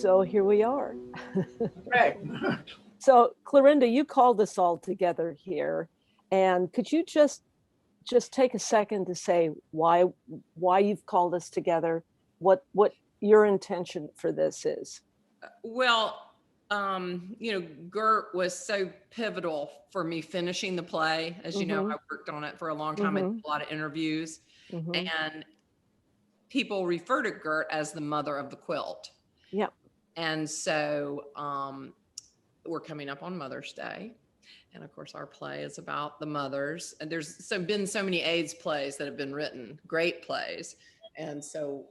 so here we are. Right. So Clarinda, you called us all together here, and could you just take a second to say why you've called us together, what your intention for this is? Well, Gert was so pivotal for me finishing the play. As you know, I worked on it for a long time. I did a lot of interviews, and people refer to Gert as the mother of the quilt. Yeah. And so we're coming up on Mother's Day. And of course, our play is about the mothers. And there's been so many AIDS plays that have been written, great plays. And so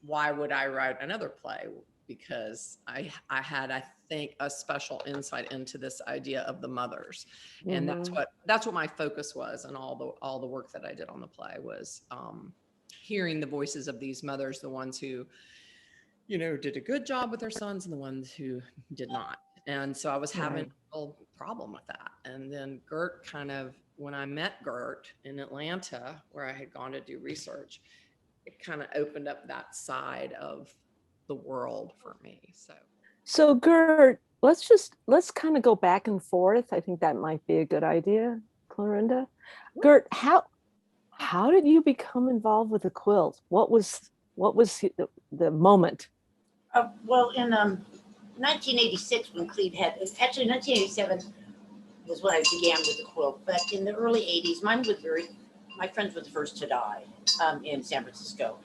why would I write another play? Because I had, I think, a special insight into this idea of the mothers. And that's what my focus was, and all the work that I did on the play was hearing the voices of these mothers, the ones who, did a good job with their sons and the ones who did not. And so I was having a real problem with that. And then Gert when I met Gert in Atlanta, where I had gone to do research, it kind of opened up that side of the world for me. So Gert, let's kind of go back and forth. I think that might be a good idea, Clarinda. Gert, how did you become involved with the quilt? What was the moment? Well, in 1986, when Cleve actually 1987 was when I began with the quilt. But in the early 80s, my friends were the first to die in San Francisco.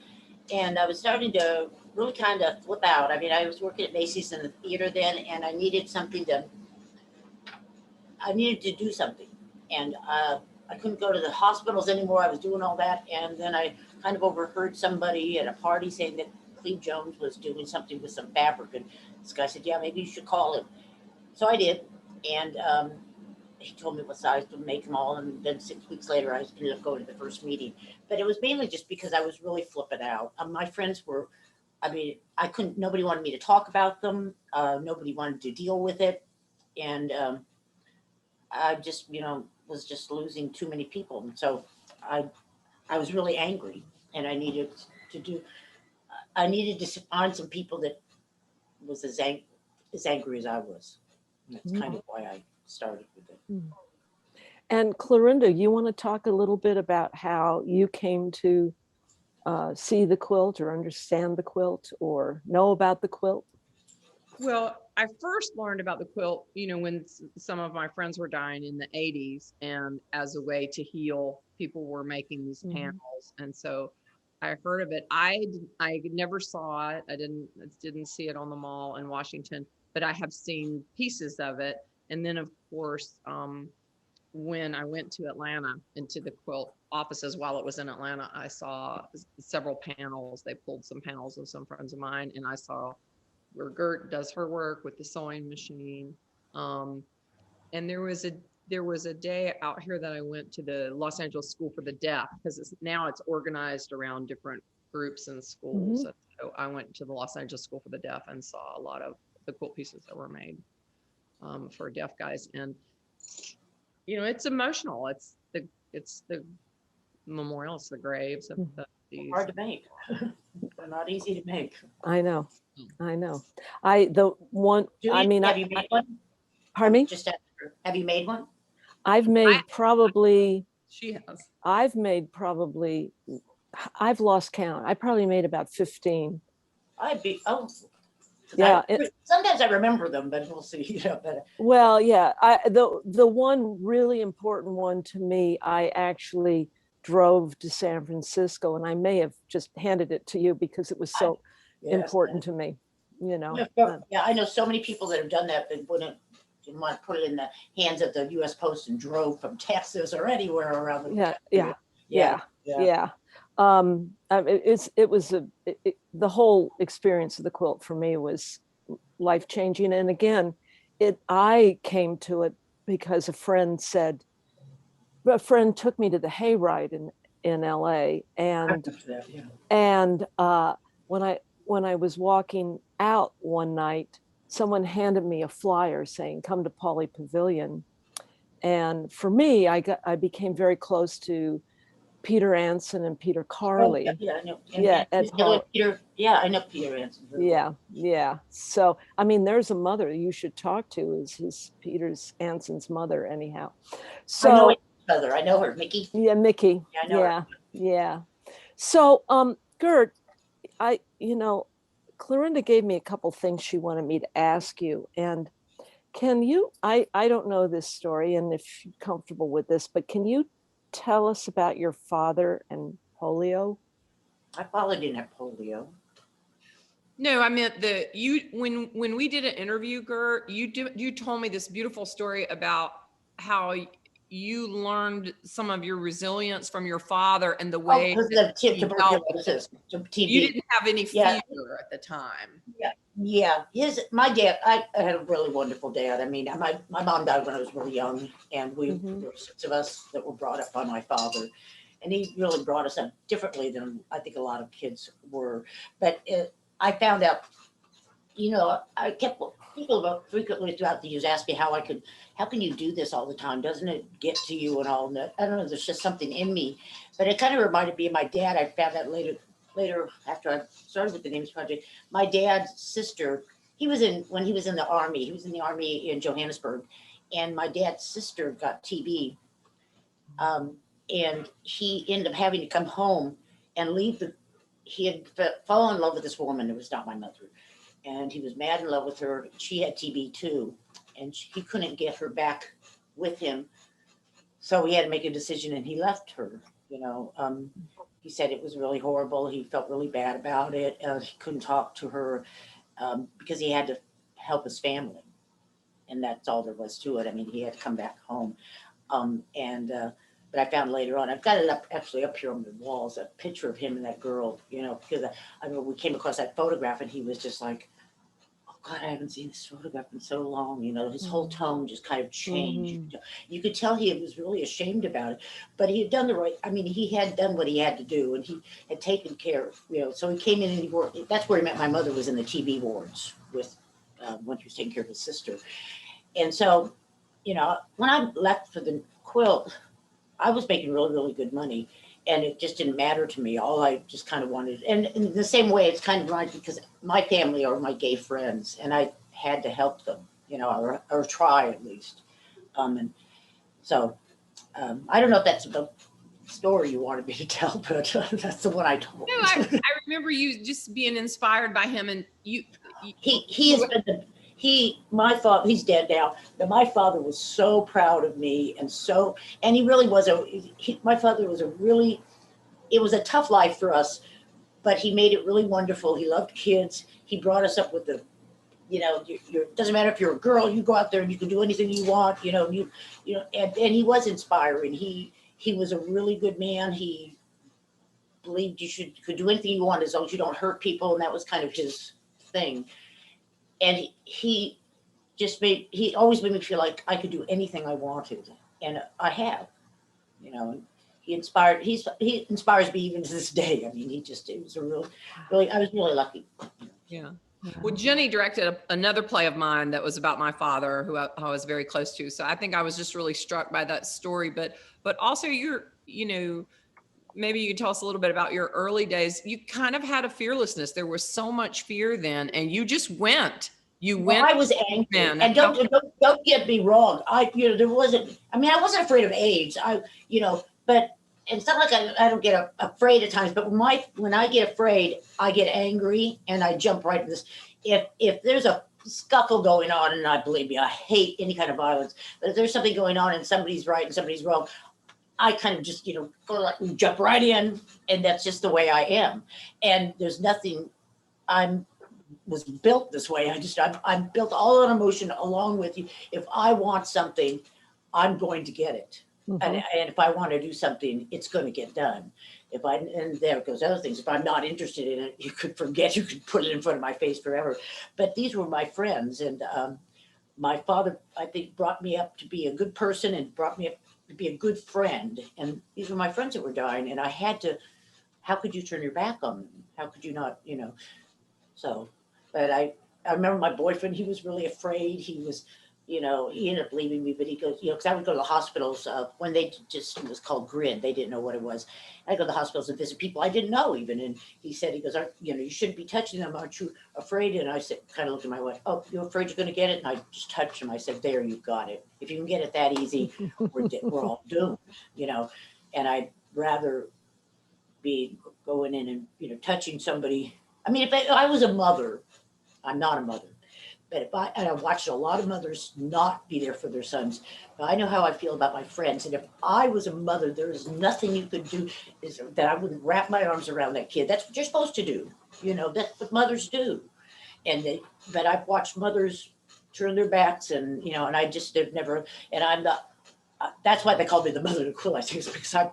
And I was starting to really kind of flip out. I mean, I was working at Macy's in the theater then, and I needed to do something. And I couldn't go to the hospitals anymore. I was doing all that. And then I kind of overheard somebody at a party saying that Cleve Jones was doing something with some fabric. And this guy said, yeah, maybe you should call him. So I did. And he told me what size to make them all. And then 6 weeks later, I ended up going to the first meeting. But it was mainly just because I was really flipping out. My friends were, nobody wanted me to talk about them. Nobody wanted to deal with it. And I just, was just losing too many people. And so I was really angry, and I needed to find some people that was as angry as I was. And that's kind of why I started with it. And Clarinda, you want to talk a little bit about how you came to see the quilt or understand the quilt or know about the quilt? Well, I first learned about the quilt, when some of my friends were dying in the 80s, and as a way to heal, people were making these panels. And so I heard of it. I never saw it. I didn't see it on the mall in Washington, but I have seen pieces of it. And then of course, when I went to Atlanta into the quilt offices while it was in Atlanta, I saw several panels. They pulled some panels of some friends of mine, and I saw where Gert does her work with the sewing machine. And there was a day out here that I went to the Los Angeles School for the Deaf, because now it's organized around different groups and schools. So I went to the Los Angeles School for the Deaf and saw a lot of the quilt pieces that were made for deaf guys. And it's emotional. It's the memorial, it's the graves of these. Hard to make. They're not easy to make. I know. Have you made one? Pardon me? Just have you made one? I've made probably. She has. I've lost count. I probably made about 15. Yeah. Sometimes I remember them, but we'll see. Well, yeah. The one really important one to me, I actually drove to San Francisco, and I may have just handed it to you because it was so important to me. Yeah, I know so many people that have done that, but didn't want to put it in the hands of the U.S. Post and drove from Texas or anywhere around the country. Yeah. The whole experience of the quilt for me was life-changing. And again, I came to it because a friend took me to the hayride in LA. And when I was walking out one night, someone handed me a flyer saying, "Come to Pauley Pavilion." And for me, I became very close to Peter Anson and Peter Oh, Carley. yeah, I know. And Yeah, who's at the other Paul. Peter, yeah, I know Peter Anson very well. Yeah. So, I mean, there's a mother you should talk to, is his Peter's Anson's mother, anyhow. I know So, his mother. I know her, Mickey. yeah, Mickey. Yeah, I know her. Yeah. So, Gert, Clarinda gave me a couple things she wanted me to ask you. And can you, I don't know this story, and if you're comfortable with this, but can you tell us about your father and polio? I followed in at polio. No, I meant when we did an interview, Gert, you told me this beautiful story about how you learned some of your resilience from your father and the Oh, way because that of he dealt with it. tuberculosis, You TB. didn't have any Yeah, fear at the time. yeah. My dad, I had a really wonderful dad. I mean, my mom died when I was really young, and Mhm. there were 6 of us that were brought up by my father. And he really brought us up differently than I think a lot of kids were. But I found out, I kept people about frequently throughout the years ask me how can you do this all the time? Doesn't it get to you and all that? I don't know. There's just something in me, but it kind of reminded me of my dad. I found out later after I started with the Names Project. My dad's sister, when he was in the army. He was in the army in Johannesburg, and my dad's sister got TB, and he ended up having to come home and leave the. He had fallen in love with this woman. It was not my mother, and he was mad in love with her. She had TB too, and he couldn't get her back with him, so he had to make a decision, and he left her. He said it was really horrible. He felt really bad about it. He couldn't talk to her because he had to help his family, and that's all there was to it. I mean, he had to come back home, and but I found later on, I've got it actually up here on the walls, a picture of him and that girl. Because I remember we came across that photograph, and he was just like, oh God, I haven't seen this photograph in so long. His whole tone just kind of changed. You could tell he was really ashamed about it, but he had done he had done what he had to do, and he had taken care so he came in and he worked. That's where he met my mother, was in the TB wards when he was taking care of his sister. And so, when I left for the Quilt, I was making really, really good money, and it just didn't matter to me. All I just kind of wanted, and in the same way, it's kind of right because my family are my gay friends, and I had to help them, or try at least. And so I don't know if that's the story you wanted me to tell, but that's the one I told. No, I remember you just being inspired by him, and He has been my father, he's dead now, but my father was so proud of me, and he really was my father was it was a tough life for us, but he made it really wonderful. He loved kids. He brought us up with it doesn't matter if you're a girl, you go out there and you can do anything you want, and he was inspiring. He was a really good man. He believed you could do anything you want as long as you don't hurt people, and that was kind of his thing. And he always made me feel like I could do anything I wanted, and I have. He inspires me even to this day. I mean, it was I was really lucky. Yeah. Well, Jenny directed another play of mine that was about my father, who I was very close to. So I think I was just really struck by that story. But also maybe you could tell us a little bit about your early days. You kind of had a fearlessness. There was so much fear then, and you just went. I was angry, and don't get me wrong. There wasn't. I mean, I wasn't afraid of AIDS. But it's not like I don't get afraid at times. But when I get afraid, I get angry and I jump right into this. If there's a scuffle going on, and believe me, I hate any kind of violence. But if there's something going on and somebody's right and somebody's wrong, I kind of just jump right in, and that's just the way I am. And there's nothing. Was built this way. I'm built all on emotion along with you. If I want something, I'm going to get it. And if I want to do something, it's going to get done. And there goes other things. If I'm not interested in it, you could put it in front of my face forever. But these were my friends. And my father, I think, brought me up to be a good person and brought me up to be a good friend. And these were my friends that were dying. And how could you turn your back on them? How could you not, so. But I remember my boyfriend, he was really afraid. He was he ended up leaving me, but he goes, because I would go to the hospitals when they just, it was called grid. They didn't know what it was. I'd go to the hospitals and visit people I didn't know even. And he goes, you shouldn't be touching them. Aren't you afraid? And I said, kind of looked at my wife, oh, you're afraid you're going to get it? And I just touched him. I said, there, you've got it. If you can get it that easy, we're all doomed, and I'd rather be going in and, touching somebody. I mean, if I was a mother, I'm not a mother. But I've watched a lot of mothers not be there for their sons. But I know how I feel about my friends. And if I was a mother, there is nothing you could do that I wouldn't wrap my arms around that kid. That's what you're supposed to do. That's what mothers do. But I've watched mothers turn their backs and I just have never, and I'm not, that's why they call me the mother of the quilt, I think, is because I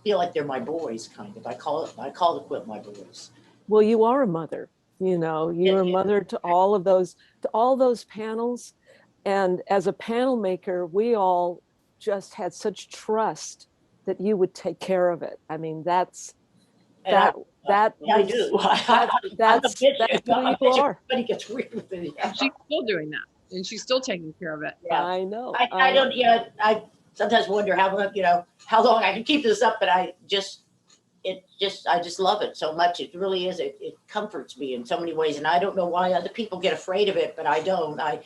feel like they're my boys, kind of. I call the quilt my boys. Well, you are a mother. You're a mother to all those panels. And as a panel maker, we all just had such trust that you would take care of it. I mean, that's I do. That's who you are. Everybody gets weird with it. And she's still doing that, and she's still taking care of it. Yeah. I know. I don't. I sometimes wonder how long I can keep this up, but I just love it so much. It really is. It comforts me in so many ways, and I don't know why other people get afraid of it, but I don't. I'd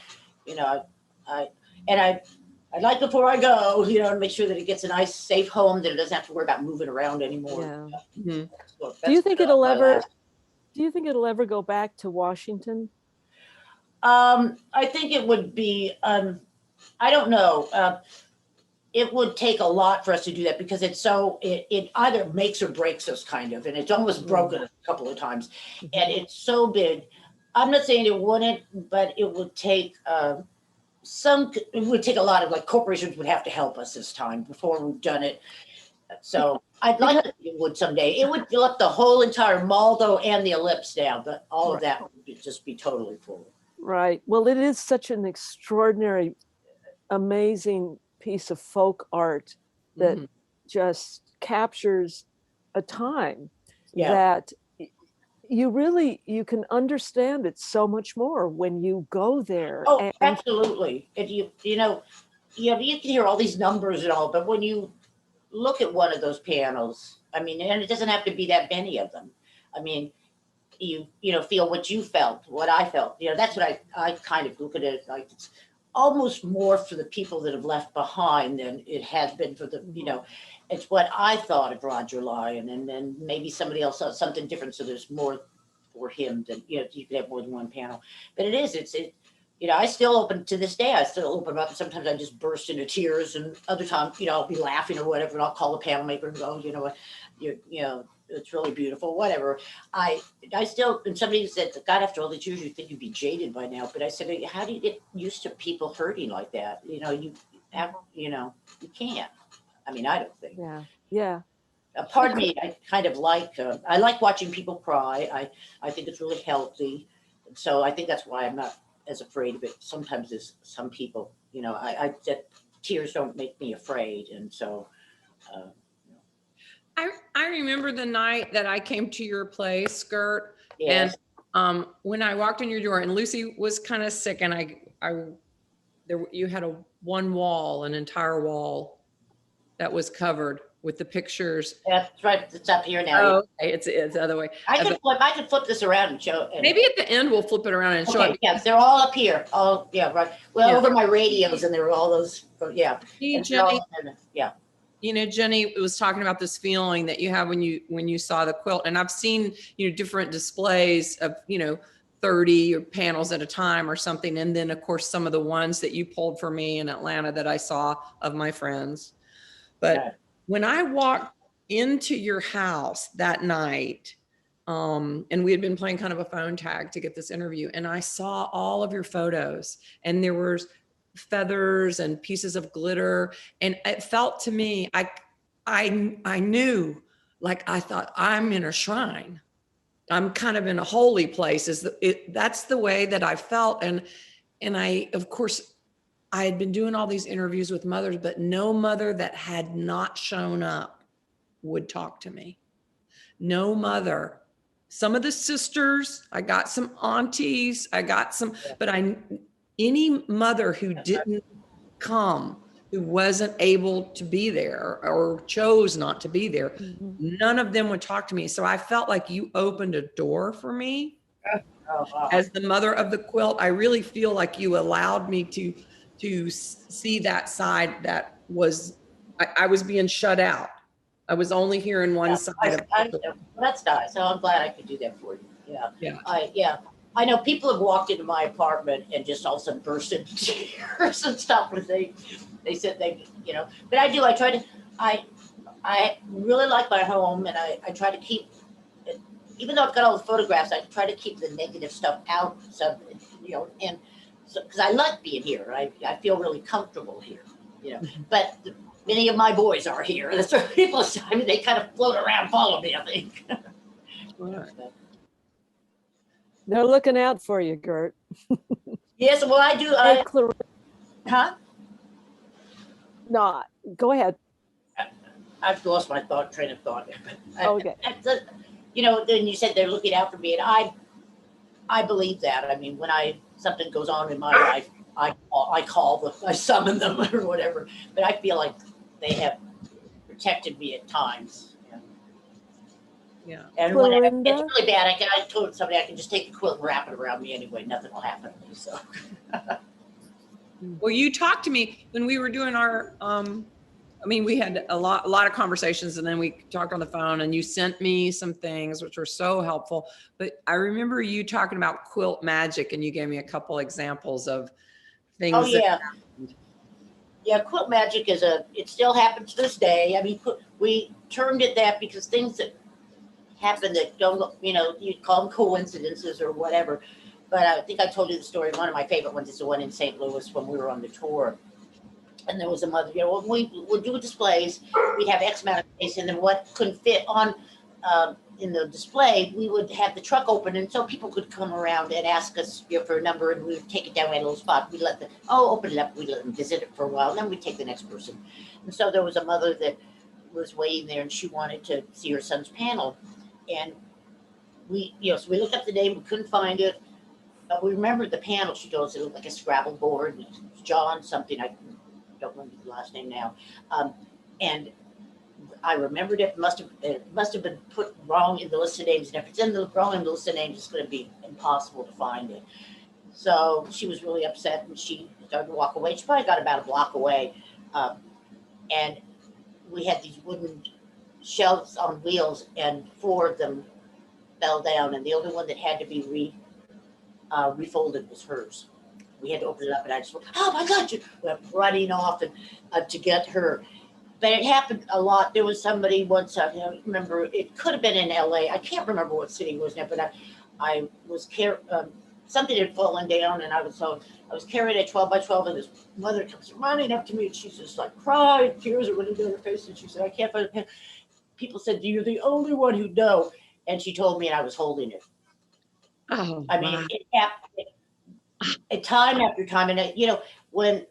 like before I go, to make sure that it gets a nice, safe home, that it doesn't have to worry about moving around anymore. Yeah. Mm-hmm. Do you think it'll ever go back to Washington? I think it would be. I don't know. It would take a lot for us to do that because it either makes or breaks us, kind of, and it's almost broken us a couple of times, and it's so big. I'm not saying it wouldn't, but it would take it would take a lot of corporations would have to help us this time before we've done it. So I'd like to think it would someday. It would fill up the whole entire mall though, and the ellipse now, but all of that would just be totally full. Right. Well, it is such an extraordinary, amazing piece of folk art that just captures a time that you can understand it so much more when you go there. Oh, absolutely. And you can hear all these numbers and all, but when you look at one of those panels, I mean, and it doesn't have to be that many of them. I mean, you feel what you felt, what I felt. That's what I kind of look at it like. It's almost more for the people that have left behind than it has been for the, it's what I thought of Roger Lyon, and then maybe somebody else thought something different. So there's more for him than, you could have more than one panel, but I still open to this day. I still open up. Sometimes I just burst into tears, and other times, I'll be laughing or whatever, and I'll call the panel maker and go, it's really beautiful, whatever. I still, and somebody said, God, after all these years, you'd think you'd be jaded by now. But I said, how do you get used to people hurting like that? You can't. I mean, I don't think. Yeah. A part of me, I kind of I like watching people cry. I think it's really healthy. So I think that's why I'm not as afraid of it. Sometimes as some people, that tears don't make me afraid. And so, I remember the night that I came to your place, Gert, yes. and when I walked in your door, and Lucy was kind of sick, and you had an entire wall that was covered with the pictures. That's right. It's up here now. Oh, okay. It's the other way. I could flip this around and show. Maybe at the end we'll flip it around and show it. Yeah, they're all up here. Oh, yeah, right. Well, over my radios, and there were all those. Yeah. Jenny, yeah. Jenny was talking about this feeling that you have when you saw the quilt, and I've seen, different displays of, 30 panels at a time or something. And then of course, some of the ones that you pulled for me in Atlanta that I saw of my friends. But when I walked into your house that night, and we had been playing kind of a phone tag to get this interview, and I saw all of your photos, and there were feathers and pieces of glitter, and it felt to me, I knew, I thought, I'm in a shrine. I'm kind of in a holy place. That's the way that I felt. And I, of course, I had been doing all these interviews with mothers, but no mother that had not shown up would talk to me. No mother. Some of the sisters, I got some aunties, but any mother who didn't come, who wasn't able to be there or chose not to be there, none of them would talk to me. So I felt like you opened a door for me. Oh, wow. As the mother of the quilt, I really feel like you allowed me to see that side that was, I was being shut out. I was only hearing one side of it. Well, that's nice. So I'm glad I could do that for you. Yeah. Yeah. I know people have walked into my apartment and just all of a sudden burst into tears and stuff when they said they, you know, but I really like my home, and I try to keep, even though I've got all the photographs, I try to keep the negative stuff out. So, you know, and so, because I like being here, I feel really comfortable here, you know, but many of my boys are here. That's what people, I mean, they kind of float around, follow me, I think. Right. They're looking out for you, Gert. Yes, well, I do. Hey, Clarinda, Huh? no, go ahead. I've lost my train of thought. Okay. You know, then you said they're looking out for me, and I believe that. I mean, when something goes on in my life, I summon them or whatever. But I feel like they have protected me at times. Yeah. And when it's Clarinda? really bad, I told somebody I can just take the quilt and wrap it around me anyway. Nothing will happen to me. So. Well, you talked to me when we were doing our, I mean, we had a lot of conversations, and then we talked on the phone, and you sent me some things which were so helpful. But I remember you talking about quilt magic, and you gave me a couple examples of things. Oh yeah. Yeah, quilt magic it still happens to this day. I mean, we termed it that because things that happen that don't, you know, you'd call them coincidences or whatever. But I think I told you the story. One of my favorite ones is the one in St. Louis when we were on the tour. And there was a mother, you know, when we would do displays, we'd have X amount of space, and then what couldn't fit on in the display, we would have the truck open, and so people could come around and ask us, you know, for a number, and we would take it down. We had a little spot. We'd let them, open it up. We'd let them visit it for a while, and then we'd take the next person. And so there was a mother that was waiting there, and she wanted to see her son's panel. And we, you know, so we looked up the name, we couldn't find it. But we remembered the panel. She told us it looked like a Scrabble board. And John something, I don't remember the last name now. And I remembered it must have been put wrong in the list of names. And if it's wrong in the list of names, it's going to be impossible to find it. So she was really upset, and she started to walk away. She probably got about a block away. And we had these wooden shelves on wheels, and 4 of them fell down, and the only one that had to be refolded was hers. We had to open it up, and I just went, oh my God, you went running off and to get her. But it happened a lot. There was somebody once, I remember, it could have been in LA. I can't remember what city it was now, but I was something had fallen down, and I was carrying a 12 by 12, and this mother comes running up to me, and she's just like crying, tears are running down her face, and she said, I can't find a pen. People said, you're the only one who know. And she told me, and I was holding it. Oh, I mean, it happened time after time. And, you know, when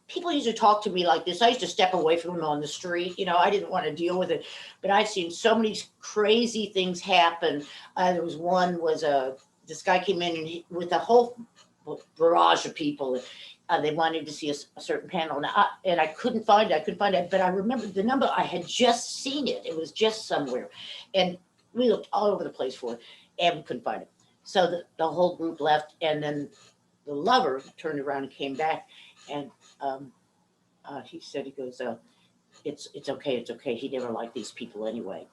people used to talk to me like this, I used to step away from them on the street. You know, I didn't want to deal with it. But I've seen so many crazy things happen. There was this guy came in and with a whole barrage of people. They wanted to see a certain panel, and I couldn't find it. But I remembered the number. I had just seen it. It was just somewhere, and we looked all over the place for it, and we couldn't find it. So the whole group left, and then the lover turned around and came back, and he said, he goes, it's okay. He never liked these people anyway.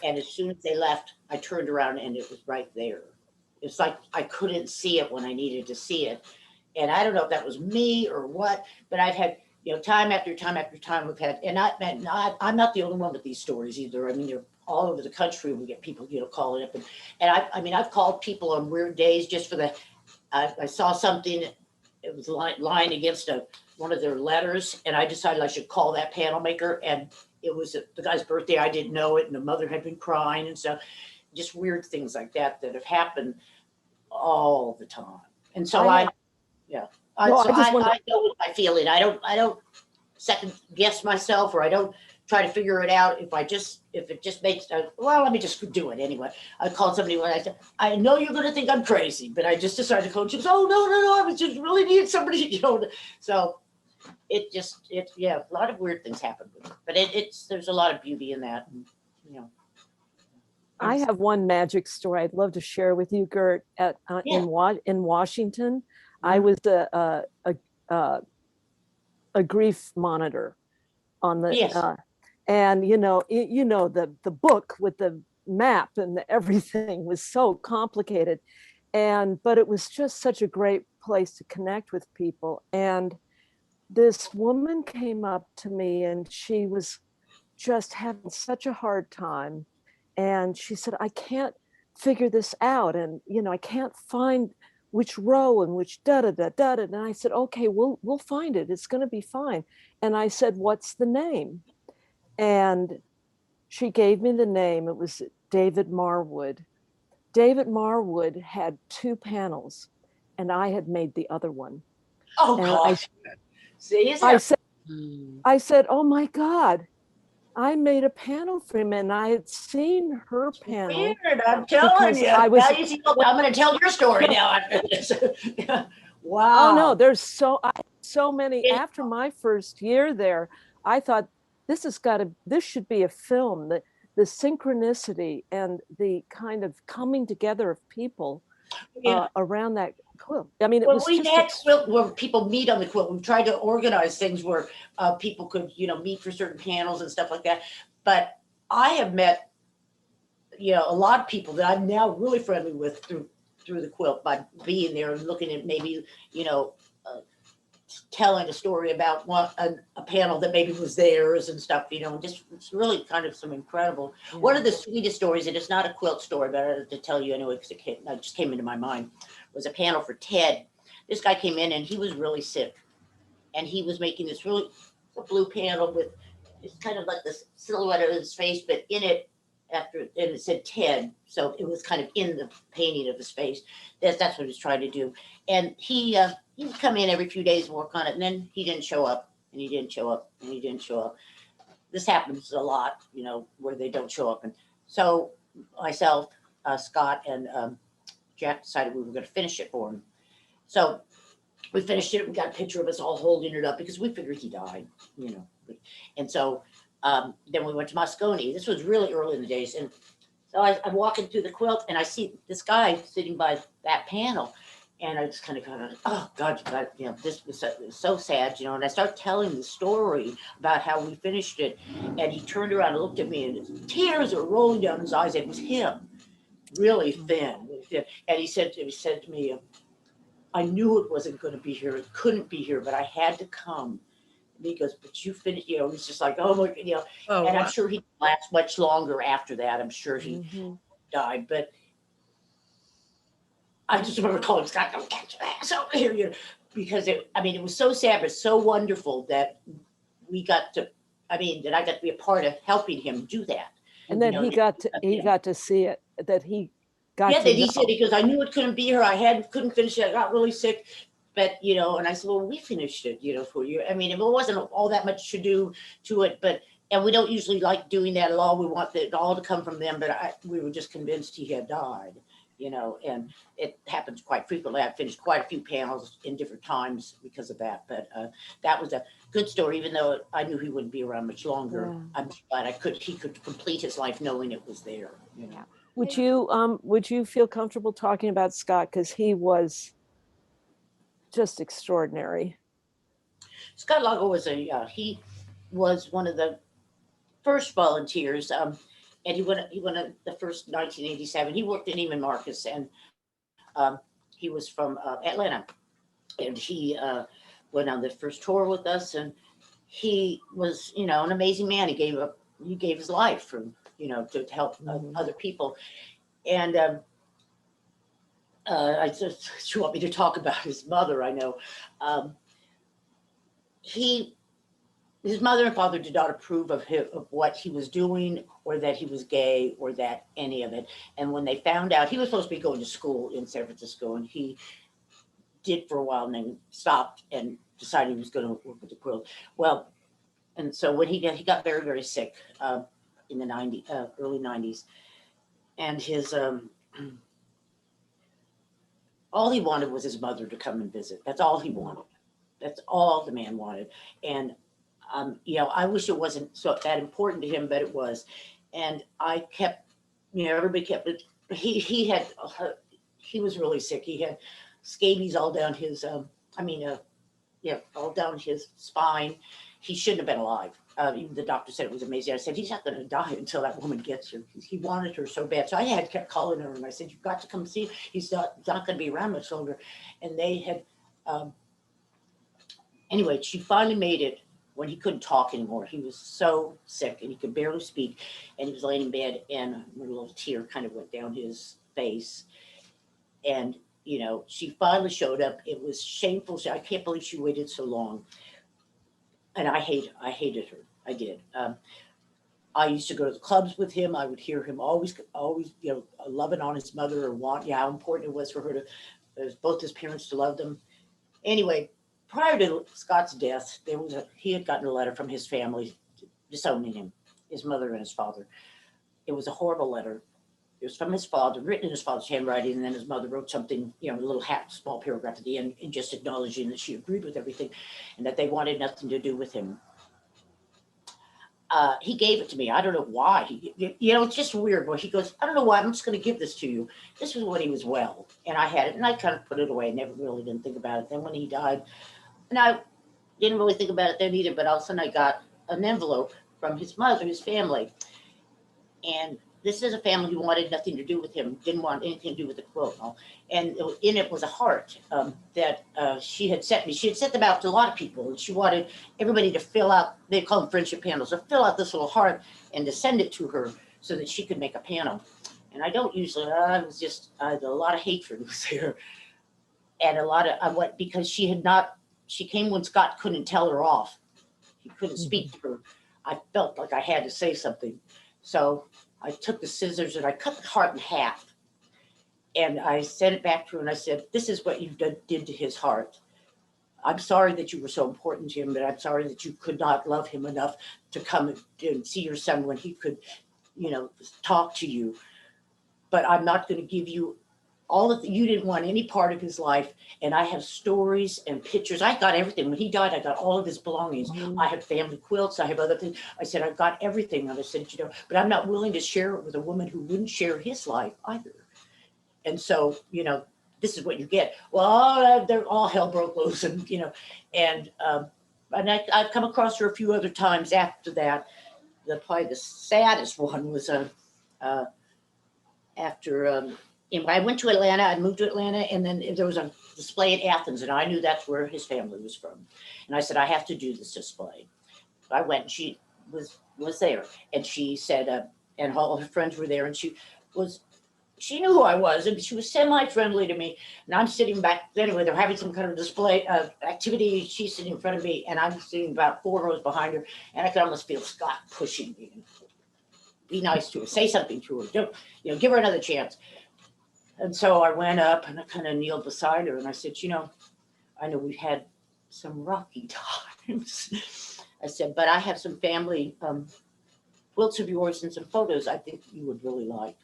And as soon as they left, I turned around, and it was right there. It's like I couldn't see it when I needed to see it. And I don't know if that was me or what, but I've had, you know, time after time after time we've had, and I'm not the only one with these stories either. I mean, they're all over the country. We get people, you know, calling up, and I mean, I've called people on weird days just for I saw something, it was lying against one of their letters, and I decided I should call that panel maker, and it was the guy's birthday. I didn't know it, and the mother had been crying, and so just weird things like that have happened all the time. And so I know what I feeling. I don't second guess myself, or I don't try to figure it out. If it just makes, well, let me just do it anyway. I called somebody when I said, I know you're going to think I'm crazy, but I just decided to coach. She goes, oh, no, I was just really needing somebody, you know. So yeah, a lot of weird things happen with it, but there's a lot of beauty in that, and, you know. I have one magic story I'd love to share with you, Gert. Yeah. In Washington, I was a grief monitor on the Yes. and the book with the map and everything was so complicated, but it was just such a great place to connect with people. And this woman came up to me and she was just having such a hard time, and she said, I can't figure this out, and I can't find which row and which da da da da da. And I said, okay, we'll find it, it's going to be fine. And I said, what's the name? And she gave me the name. It was David Marwood. David Marwood had 2 panels, and I had made the other one. Oh, And gosh. See, I said, oh my God, I made a panel for him, and I had seen her panel. Weird, I'm telling you. I was, now you see, I'm going to tell your story now after this. Wow. Oh no, there's so many. After my first year there, I thought this should be a film. The synchronicity and the kind of coming together of people around that quilt. I mean, it was we've just had quilt where people meet on the quilt. We've tried to organize things where people could, meet for certain panels and stuff like that. But I have met, a lot of people that I'm now really friendly with through the quilt by being there and looking at maybe, telling a story about a panel that maybe was theirs and stuff, just it's really kind of some incredible. Yeah. One of the sweetest stories, and it's not a quilt story, but I have to tell you anyway, because it just came into my mind, was a panel for Ted. This guy came in and he was really sick, and he was making this really blue panel with, it's kind of like this silhouette of his face, but in it, and it said Ted, so it was kind of in the painting of his face. That's what he was trying to do. And he would come in every few days and work on it, and then he didn't show up, and he didn't show up, and he didn't show up. This happens a lot, where they don't show up. And so myself, Scott, and Jack decided we were going to finish it for him. So we finished it. We got a picture of us all holding it up because we figured he died, And so then we went to Moscone. This was really early in the days. And so I'm walking through the quilt, and I see this guy sitting by that panel. And I just kind of oh God, this was so sad, and I start telling the story about how we finished it. And he turned around and looked at me, and his tears were rolling down his eyes. It was him, really thin. And he said to me, I knew it wasn't going to be here. It couldn't be here, but I had to come. And he goes, but you finished, it was just like, oh my, Oh, and wow. I'm sure he didn't last much longer after that. I'm sure he died, but I just remember calling Scott, don't catch your ass over here, because it was so sad, but so wonderful that I got to be a part of helping him do that. And then he got to see it, that he got yeah, to that he said, because I knew it couldn't be here. I couldn't finish it. I got really sick, but, and I said, well, we finished it, for you. It wasn't all that much to do to it, and we don't usually like doing that at all. We want it all to come from them, but we were just convinced he had died. And it happens quite frequently. I've finished quite a few panels in different times because of that. But that was a good story, even though I knew he wouldn't be around much longer. Yeah. I'm glad he could complete his life knowing it was there. Yeah. Would you feel comfortable talking about Scott, because he was just extraordinary? Scott Lago was he was one of the first volunteers. And he went the first 1987. He worked in Neiman Marcus, and he was from Atlanta. And he went on the first tour with us, and he was, an amazing man. He gave his life for, to help other people. And I just, you want me to talk about his mother? I know. His mother and father did not approve of what he was doing, or that he was gay, or that any of it. And when they found out, he was supposed to be going to school in San Francisco, and he did for a while, and then stopped and decided he was going to work with the quilt. Well, And so when he got very, very sick in the early 90s, and his all he wanted was his mother to come and visit. That's all he wanted. That's all the man wanted. And I wish it wasn't so that important to him, but it was. And I kept, everybody kept it. He was really sick. He had scabies all down his, all down his spine. He shouldn't have been alive. Even the doctor said it was amazing. I said, he's not going to die until that woman gets here. He wanted her so bad. So I had kept calling her, and I said, you've got to come see him. He's not going to be around much longer. And they had, anyway, she finally made it when he couldn't talk anymore. He was so sick, and he could barely speak. And he was laying in bed, and a little tear kind of went down his face. And, she finally showed up. It was shameful. I can't believe she waited so long. And I hated her. I did. I used to go to the clubs with him. I would hear him always, loving on his mother or how important it was for her both his parents to love them. Anyway, prior to Scott's death, he had gotten a letter from his family disowning him, his mother and his father. It was a horrible letter. It was from his father, written in his father's handwriting, and then his mother wrote something, a little small paragraph at the end, and just acknowledging that she agreed with everything, and that they wanted nothing to do with him. He gave it to me. I don't know why. It's just weird. Well, he goes, I don't know why. I'm just going to give this to you. This was when he was well, and I had it, and I kind of put it away. Never really didn't think about it. Then when he died, and I didn't really think about it then either. But all of a sudden, I got an envelope from his mother, his family, and this is a family who wanted nothing to do with him, didn't want anything to do with the quilt. And in it was a heart that she had sent me. She had sent them out to a lot of people, and she wanted everybody to fill out, they call them friendship panels, to fill out this little heart and to send it to her so that she could make a panel. And I don't usually, it was just a lot of hatred was there. And because she came when Scott couldn't tell her off. He couldn't speak to her. I felt like I had to say something. So I took the scissors and I cut the heart in half, and I sent it back to her, and I said, this is what you did to his heart. I'm sorry that you were so important to him, but I'm sorry that you could not love him enough to come and see your son when he could, talk to you. But I'm not going to give you you didn't want any part of his life. And I have stories and pictures. I got everything. When he died, I got all of his belongings. I have family quilts. I have other things. I said, I've got everything. And I said, but I'm not willing to share it with a woman who wouldn't share his life either. And so, this is what you get. Well, they're all hell broke loose, and, and I've come across her a few other times after that. Probably the saddest one was after, I went to Atlanta, I moved to Atlanta, and then there was a display at Athens, and I knew that's where his family was from. And I said, I have to do this display. I went, and she was there, and she said, and all her friends were there, and she knew who I was, and she was semi-friendly to me. And I'm sitting back, anyway, they're having some kind of display activity. She's sitting in front of me, and I'm sitting about 4 rows behind her, and I could almost feel Scott pushing me. Be nice to her, say something to her, don't, give her another chance. And so I went up and I kind of kneeled beside her, and I said, I know we've had some rocky times. I said, but I have some family quilts of yours and some photos I think you would really like.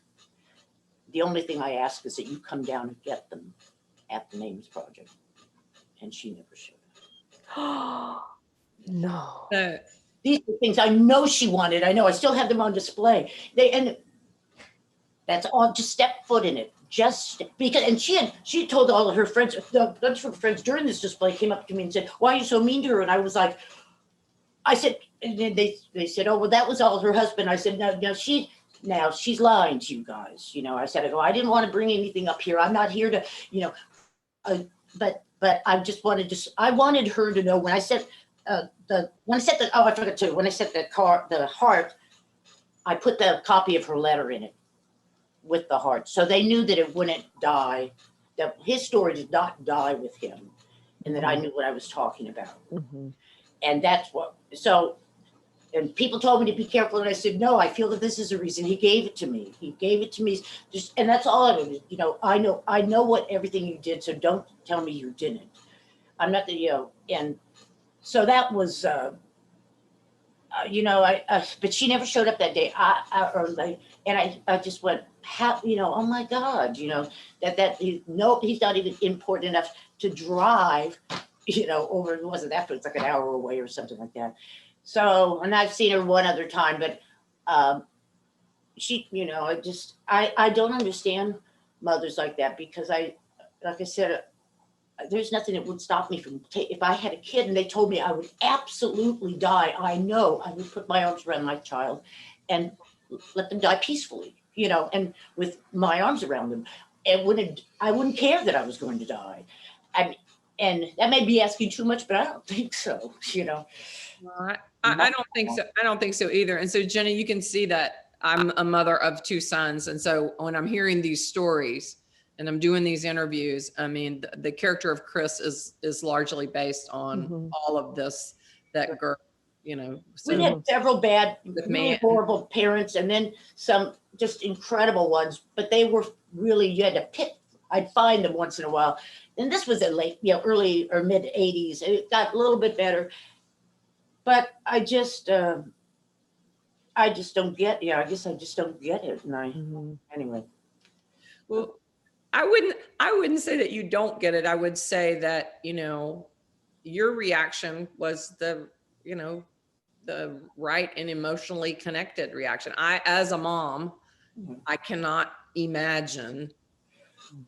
The only thing I ask is that you come down and get them at the Names Project. And she never showed up. No. These are things I know she wanted. I know. I still have them on display. And that's all. Just step foot in it. And she told all of her friends, a bunch of her friends during this display came up to me and said, why are you so mean to her? And I was like, I said, and then they said, oh, well, that was all her husband. I said, no, she's lying to you guys. I said, I didn't want to bring anything up here. I'm not here to, but I just I wanted her to know when I said the heart, I put the copy of her letter in it with the heart. So they knew that it wouldn't die, that his story did not die with him, and that I knew what I was talking about. Mm-hmm. And that's and people told me to be careful, and I said, no, I feel that this is the reason he gave it to me. He gave it to me, and that's all I did. I know what everything you did, so don't tell me you didn't. I'm not and so that was, you know, but she never showed up that day. I just went, how, you know, oh my God, you know, he's not even important enough to drive, you know, over, it wasn't after, it's like an hour away or something like that. So, and I've seen her one other time, but she, you know, I don't understand mothers like that, because like I said, there's nothing that would stop me from if I had a kid and they told me I would absolutely die, I know I would put my arms around my child and let them die peacefully, you know, and with my arms around them. I wouldn't care that I was going to die. And that may be asking too much, but I don't think so, you know. Well, I don't think so. I don't think so either. And so, Jenny, you can see that I'm a mother of 2 sons. And so when I'm hearing these stories and I'm doing these interviews, I mean, the character of Chris is largely based on all of this that Gert, you know. So We had several bad, with really me, horrible parents, and then some just incredible ones, but they were really, you had to pick. I'd find them once in a while. And this was a late, you know, early or mid 80s. It got a little bit better. But I just don't get, yeah, I guess I just don't get it. And anyway. well, I wouldn't say that you don't get it. I would say that, you know, your reaction was you know, the right and emotionally connected reaction. As a mom, I cannot imagine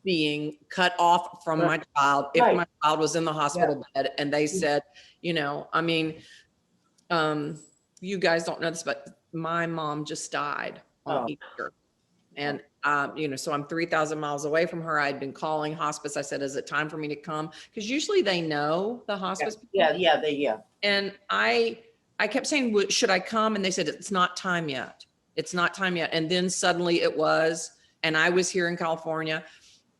being cut off from my child if Right. my child was in the hospital bed and they said, you know, I mean, you guys don't know this, but my mom just died on Easter. And, you know, so I'm 3,000 miles away from her. I'd been calling hospice. I said, is it time for me to come? Because usually they know, the hospice people. Yeah. And I kept saying, should I come? And they said, it's not time yet. It's not time yet. And then suddenly it was, and I was here in California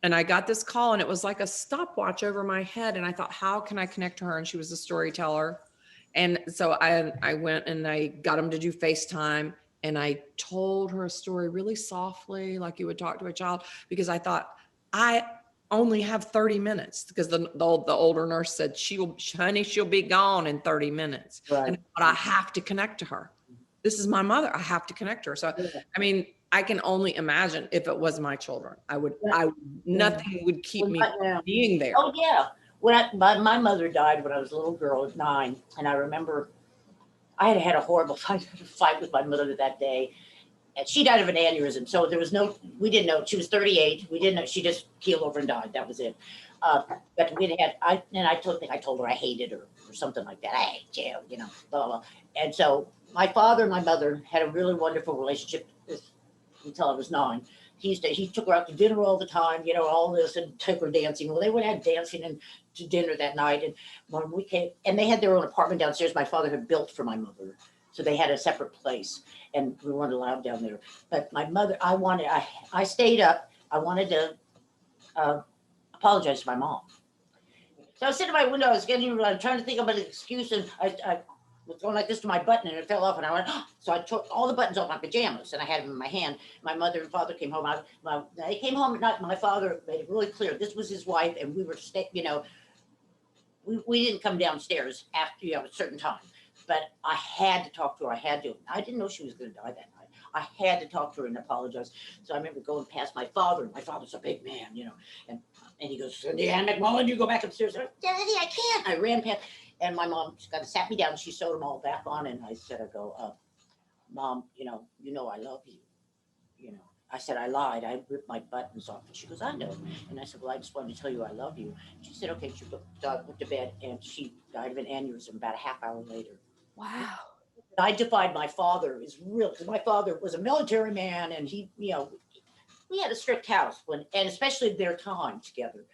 and I got this call and it was like a stopwatch over my head. And I thought, how can I connect to her? And she was a storyteller. And so I went and I got them to do FaceTime and I told her a story really softly, like you would talk to a child, because I thought, I only have 30 minutes because the older nurse said, honey, she'll be gone in 30 minutes. Right. But I have to connect to her. This is my mother. I have to connect to her. So, I mean, I can only imagine if it was my children, nothing would keep me from being there. Oh yeah. My mother died when I was a little girl at 9. And I remember I had a horrible fight with my mother that day. And she died of an aneurysm. So we didn't know. She was 38. We didn't know. She just keeled over and died. That was it. But I told her I hated her or something like that. I hate you, you know, blah, blah. And so my father and my mother had a really wonderful relationship until I was 9. He took her out to dinner all the time, you know, all this, and took her dancing. Well, they went out dancing and to dinner that night. And when we came, and they had their own apartment downstairs, my father had built for my mother. So they had a separate place and we weren't allowed down there. But my mother, I stayed up. I wanted to apologize to my mom. So I was sitting at my window, I was trying to think of an excuse, and I was going like this to my button and it fell off and I went, oh. So I took all the buttons off my pajamas and I had them in my hand. My mother and father came home. They came home at night. My father made it really clear this was his wife and we were you know, we didn't come downstairs after, you know, a certain time. But I had to talk to her. I didn't know she was going to die that night. I had to talk to her and apologize. So I remember going past my father. My father's a big man, you know, and he goes, Gert McMullin, you go back upstairs. I went, Daddy, I can't. I ran past, and my mom sat me down. She sewed them all back on, and I said, Mom, you know, I love you. You know, I said I lied. I ripped my buttons off. And she goes, I know. And I said, well, I just wanted to tell you I love you. She said, okay. She went to bed, and she died of an aneurysm about a half hour later. Wow. I defied my father is real, because my father was a military man and he, you know, we had a strict house and especially their time together.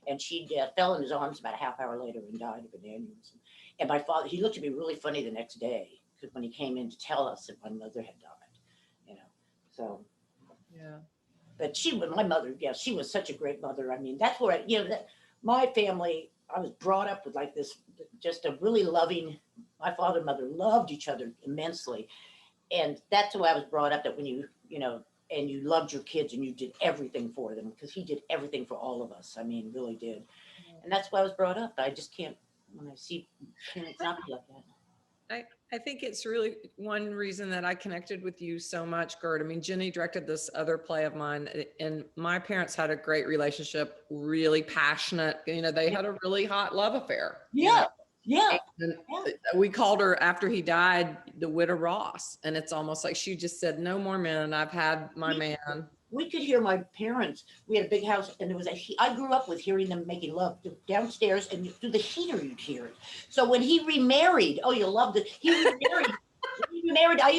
And she fell in his arms about a half hour later and died of an aneurysm. And my father, he looked at me really funny the next day because when he came in to tell us that my mother had died, you know, so. Yeah. But my mother, yeah, she was such a great mother. I mean, that's where, my family, I was brought up with like this, just a really loving, my father and mother loved each other immensely. And that's the way I was brought up, that when you know, and you loved your kids and you did everything for them, because he did everything for all of us. I mean, really did. And that's why I was brought up. I just can't, when I see parents not like that. I think it's really one reason that I connected with you so much, Gert. I mean, Jenny directed this other play of mine, and my parents had a great relationship, really passionate. You know, they had a really hot love affair. Yeah. Yeah. And we called her after he died, the Widow Ross. And it's almost like she just said, no more men. I've had my man. We could hear my parents. We had a big house, and there was I grew up with hearing them making love downstairs, and through the heater you'd hear it. So when he remarried, oh, you loved it. He remarried. He remarried. I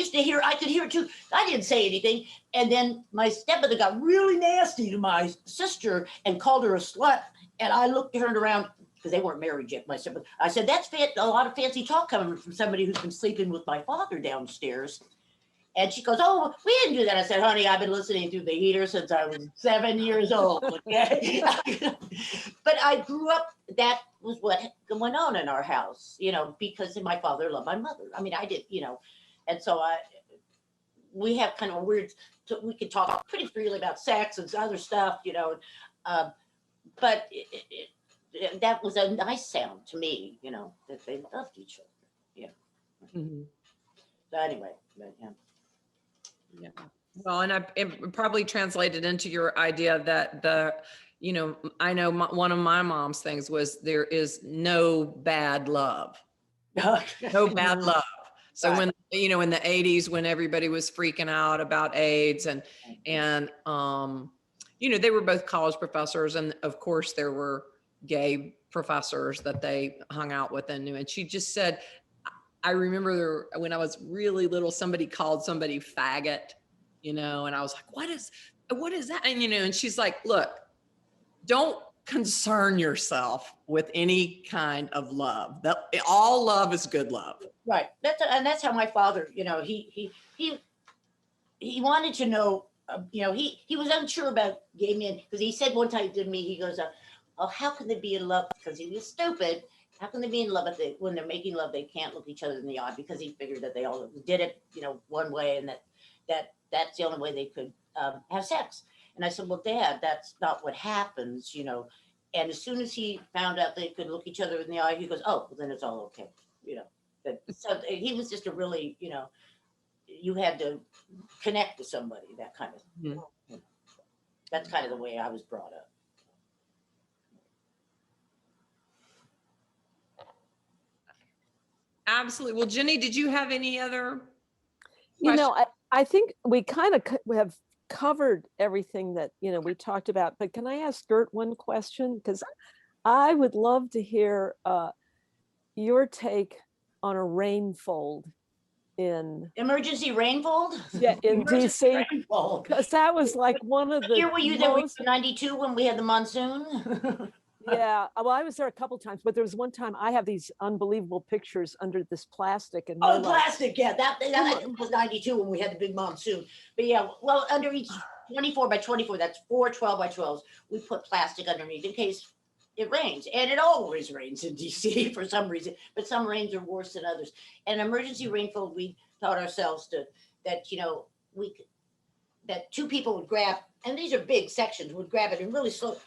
could hear it too. I didn't say anything, and then my stepmother got really nasty to my sister and called her a slut. And I turned around because they weren't married yet. My stepmother. I said, "That's a lot of fancy talk coming from somebody who's been sleeping with my father downstairs." And she goes, "Oh, we didn't do that." I said, "Honey, I've been listening through the heater since I was 7 years old." Okay? But I grew up, that was what went on in our house, you know, because my father loved my mother. I mean, I did, you know, and so we have kind of a weird, we can talk pretty freely about sex and other stuff, you know, but that was a nice sound to me, you know, that they loved each other. Yeah. Mm-hmm. So anyway, but yeah. Yeah. Well, and it probably translated into your idea that you know, I know one of my mom's things was there is no bad love. No bad love. So Right. when, you know, in the 80s, when everybody was freaking out about AIDS and you know, they were both college professors, and of course there were gay professors that they hung out with and knew. And she just said, I remember when I was really little, somebody called somebody faggot, you know, and I was like, what is that? And, you know, and she's like, look, don't concern yourself with any kind of love. All love is good love. Right. That's how my father, you know, he wanted to know, you know, he was unsure about gay men, because he said one time to me, he goes, "Oh, how can they be in love?" Because he was stupid. How can they be in love if when they're making love, they can't look each other in the eye? Because he figured that they all did it, you know, one way, and that's the only way they could have sex. And I said, "Well, Dad, that's not what happens, you know." And as soon as he found out they could look each other in the eye, he goes, "Oh, well, then it's all okay," you know. So he was just a really, you know, you had to connect to somebody, that kind of. Mm-hmm. That's kind of the way I was brought up. Absolutely. Well, Jenny, did you have any other You know, I think we kind of have covered everything that, you know, we talked about, but can I ask Gert one question? Because I would love to hear your take on a rainfold in Emergency rainfold? in Emergency DC, rainfold. because that was like one of the Here were you there most, in 92 when we had the monsoon? yeah, well, I was there a couple times, but there was one time I have these unbelievable pictures under this plastic, and Oh, the plastic, yeah, that was 92 when we had the big monsoon. But yeah, well, under each 24 by 24, that's 4 12 by 12s, we put plastic underneath in case it rains. And it always rains in DC for some reason, but some rains are worse than others. And emergency rainfall, we taught ourselves that, you know, that two people would grab, and these are big sections, would grab it and really slow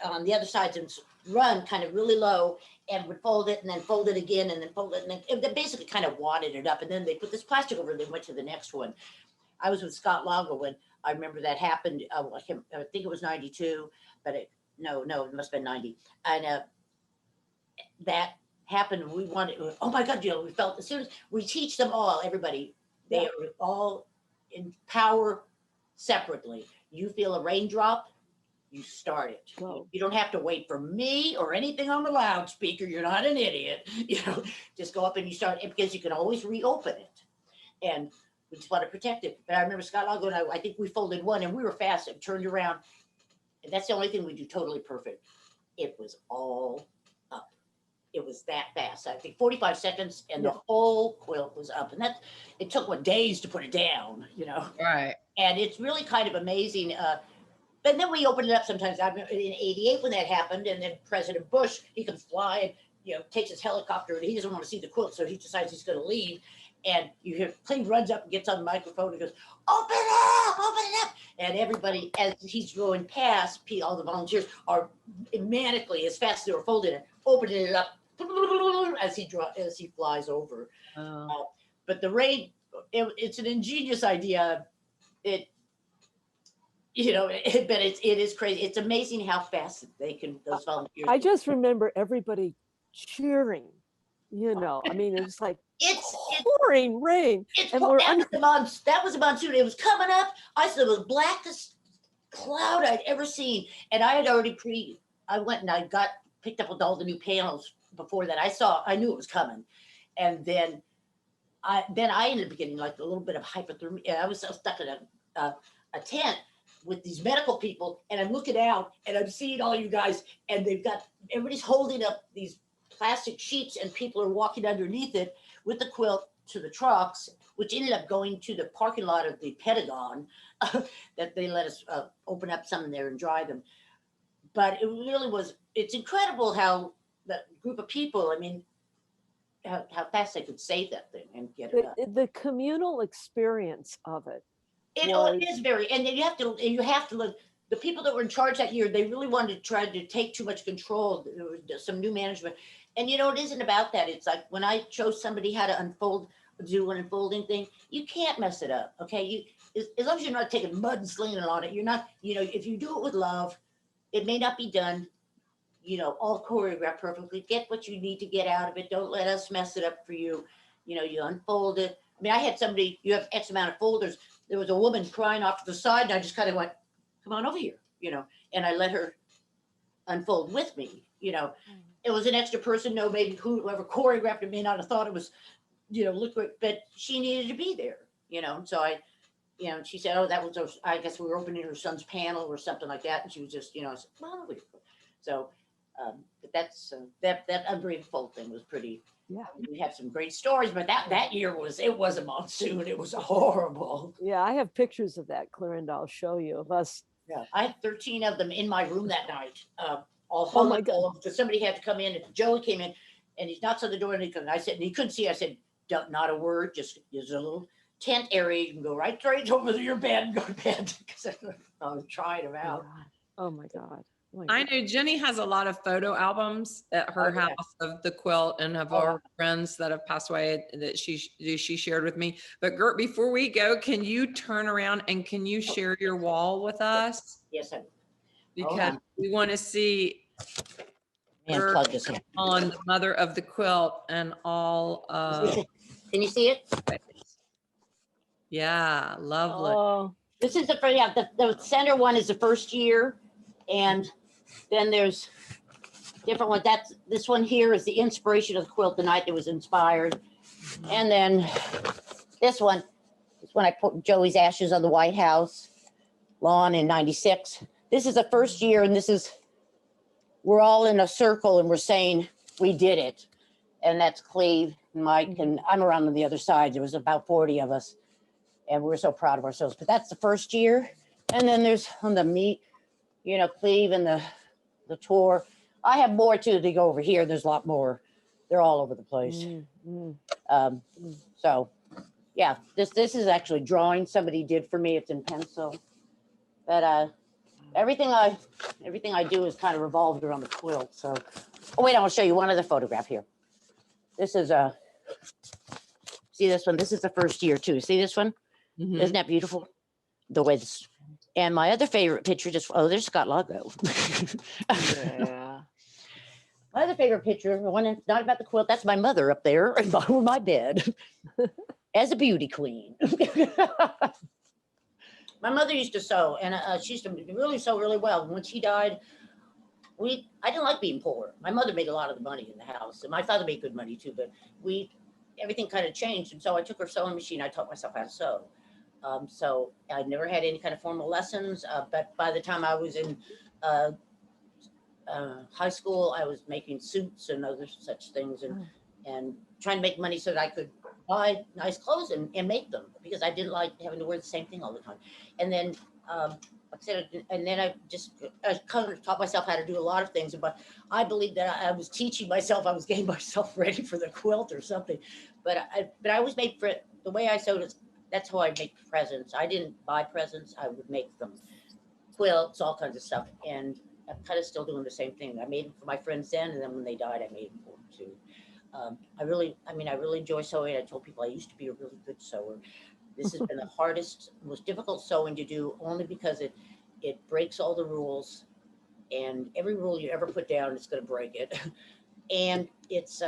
on the other sides and run kind of really low, and would fold it and then fold it again and then fold it. And then they basically kind of wadded it up, and then they put this plastic over it. They went to the next one. I was with Scott Longo when I remember that happened. I think it was 92, but no, it must have been 90. And that happened. We wanted, oh my God, Jill, we felt as soon as we teach them all, everybody, they are all in power separately. You feel a raindrop, you start it. Go. You don't have to wait for me or anything on the loudspeaker. You're not an idiot. You know, just go up and you start it, because you can always reopen it. And we just want to protect it. But I remember Scott Longo and I think we folded one and we were fast and turned around. And that's the only thing we do totally perfect. It was all up. It was that fast. I think 45 seconds and the whole quilt was up. And it took days to put it down, you know. Right. And it's really kind of amazing. But then we opened it up sometimes. I remember in 88 when that happened, and then President Bush, he can fly and, you know, takes his helicopter, and he doesn't want to see the quilt, so he decides he's going to leave. And you hear Cleve runs up and gets on the microphone and goes, open it up. And everybody, as he's going past, all the volunteers are manically, as fast as they were folding it, opening it up as he flies over. but the raid, it's an ingenious idea. It, but it is crazy. It's amazing how fast they can, those volunteers. I just remember everybody cheering, I mean, it was like It's pouring rain. It's And we're under, that was a monsoon. It was coming up. I said it was blackest cloud I'd ever seen. And I had already I went and I picked up with all the new panels before that. I knew it was coming. And then I ended up getting like a little bit of hypothermia. I was stuck in a tent with these medical people, and I'm looking out and I'm seeing all you guys, and everybody's holding up these plastic sheets, and people are walking underneath it with the quilt to the trucks, which ended up going to the parking lot of the Pentagon, that they let us open up some in there and dry them. But it really it's incredible how that group of people, I mean, how fast they could save that thing and get it up. the communal experience of it. It is very, and then you have to look, the people that were in charge that year, they really wanted to try to take too much control. There was some new management. And it isn't about that. It's like when I chose somebody how to do an unfolding thing, you can't mess it up. Okay. As long as you're not taking mud and slinging it on it, you're not, if you do it with love, it may not be done, all choreographed perfectly. Get what you need to get out of it. Don't let us mess it up for you. You unfold it. I mean, I had somebody, you have X amount of folders. There was a woman crying off to the side, and I just kind of went, come on over here, and I let her unfold with me, It was an extra person, maybe whoever choreographed it may not have thought it was, liquid, but she needed to be there, So I, she said, oh, that was, I guess we were opening her son's panel or something like that. And she was just, I said, well, so, but that's, that unbreakable thing was pretty, Yeah. We had some great stories, but that year it was a monsoon. It was horrible. Yeah, I have pictures of that, Clarinda. I'll show you of us. Yeah, I had 13 of them in my room that night. All Oh my hung God. because somebody had to come in. And Joey came in, and he knocks on the door, and he couldn't see. I said, not a word. Just there's a little tent area. You can go right over to your bed and go to bed. Because I was trying them out. Oh my God. I know Jenny has a lot of photo albums at her house of the quilt and of our friends that have passed away that she shared with me. But Gert, before we go, can you turn around and can you share your wall with us? Yes, I. Because we want to see Gert plug this in. On the mother of the quilt and all. Can you see it? Yeah, lovely. Oh. This is the center one is the first year, and then there's different ones. This one here is the inspiration of the quilt, the night it was inspired. And then this one is when I put Joey's ashes on the White House lawn in '96. This is the first year, and we're all in a circle and we're saying we did it. And that's Cleve and Mike, and I'm around on the other side. There was about 40 of us, and we're so proud of ourselves. But that's the first year. And then there's on the meet, Cleve and the tour. I have more too to go over here. There's a lot more. They're all over the place. So yeah, this is actually drawing somebody did for me. It's in pencil. But everything I do is kind of revolved around the quilt. So wait, I want to show you one other photograph here. This is see this one? This is the first year too. See this one? Mm-hmm. Isn't that beautiful? The way this. And my other favorite picture there's Scott Lago. Yeah. My other favorite picture, the one that's not about the quilt, that's my mother up there over my bed as a beauty queen. My mother used to sew, and she used to really sew really well. When she died, I didn't like being poor. My mother made a lot of the money in the house, and my father made good money too, but everything kind of changed. And so I took her sewing machine. I taught myself how to sew. So I never had any kind of formal lessons, but by the time I was in high school, I was making suits and other such things and trying to make money so that I could buy nice clothes and make them, because I didn't like having to wear the same thing all the time. And then, like I said, and then I kind of taught myself how to do a lot of things, but I believe that I was teaching myself, I was getting myself ready for the quilt or something. But I always made the way I sewed is, that's how I make presents. I didn't buy presents, I would make them. Quilts, all kinds of stuff. And I'm kind of still doing the same thing. I made them for my friends then, and then when they died, I made them for them too. I really enjoy sewing. I told people I used to be a really good sewer. This has been the hardest, most difficult sewing to do, only because it breaks all the rules, and every rule you ever put down, it's going to break it. And it's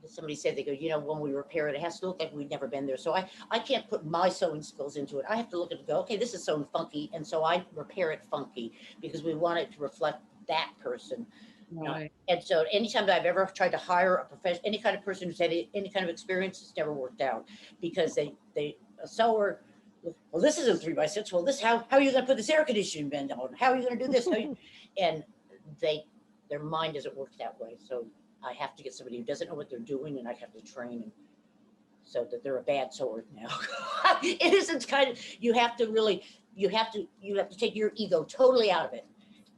somebody said, they go, when we repair it, it has to look like we've never been there. So I can't put my sewing skills into it. I have to look at it and go, okay, this is sewn funky, and so I repair it funky because we want it to reflect that person. Right. And so anytime that I've ever tried to hire a profession, any kind of person who's had any kind of experience, it's never worked out, because a sewer, well, this isn't 3x6. Well, how are you going to put this air conditioning vent on? How are you going to do this? And their mind doesn't work that way. So I have to get somebody who doesn't know what they're doing, and I have to train them so that they're a bad sewer now. It isn't kind of, you have to take your ego totally out of it.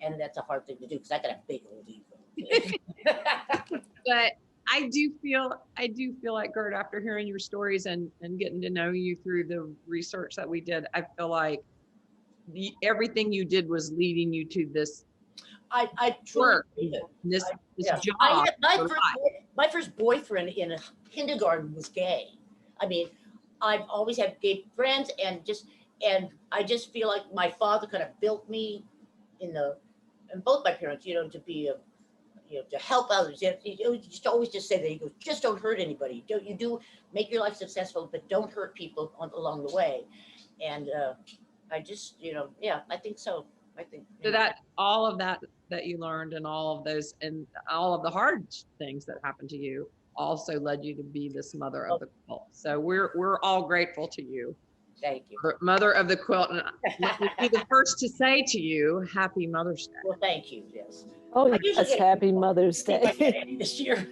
And that's a hard thing to do, because I got a big old ego. But I do feel like, Gert, after hearing your stories and getting to know you through the research that we did, I feel like everything you did was leading you to this I truly work, believe it. this Yeah. job. I had for life. my first boyfriend in kindergarten was gay. I mean, I've always had gay friends, and I just feel like my father kind of built me and both my parents, to be to help others. He just always just say that, he goes, just don't hurt anybody. Make your life successful, but don't hurt people along the way. And I just, I think so. I think So that all of that you learned, and all of those, and all of the hard things that happened to you, also led you to be this mother of the quilt. So we're all grateful to you. Thank you. Mother of the quilt. And let me be the first to say to you, Happy Mother's Day. Well, thank you. Yes. Oh, yes, happy Mother's Day. This year.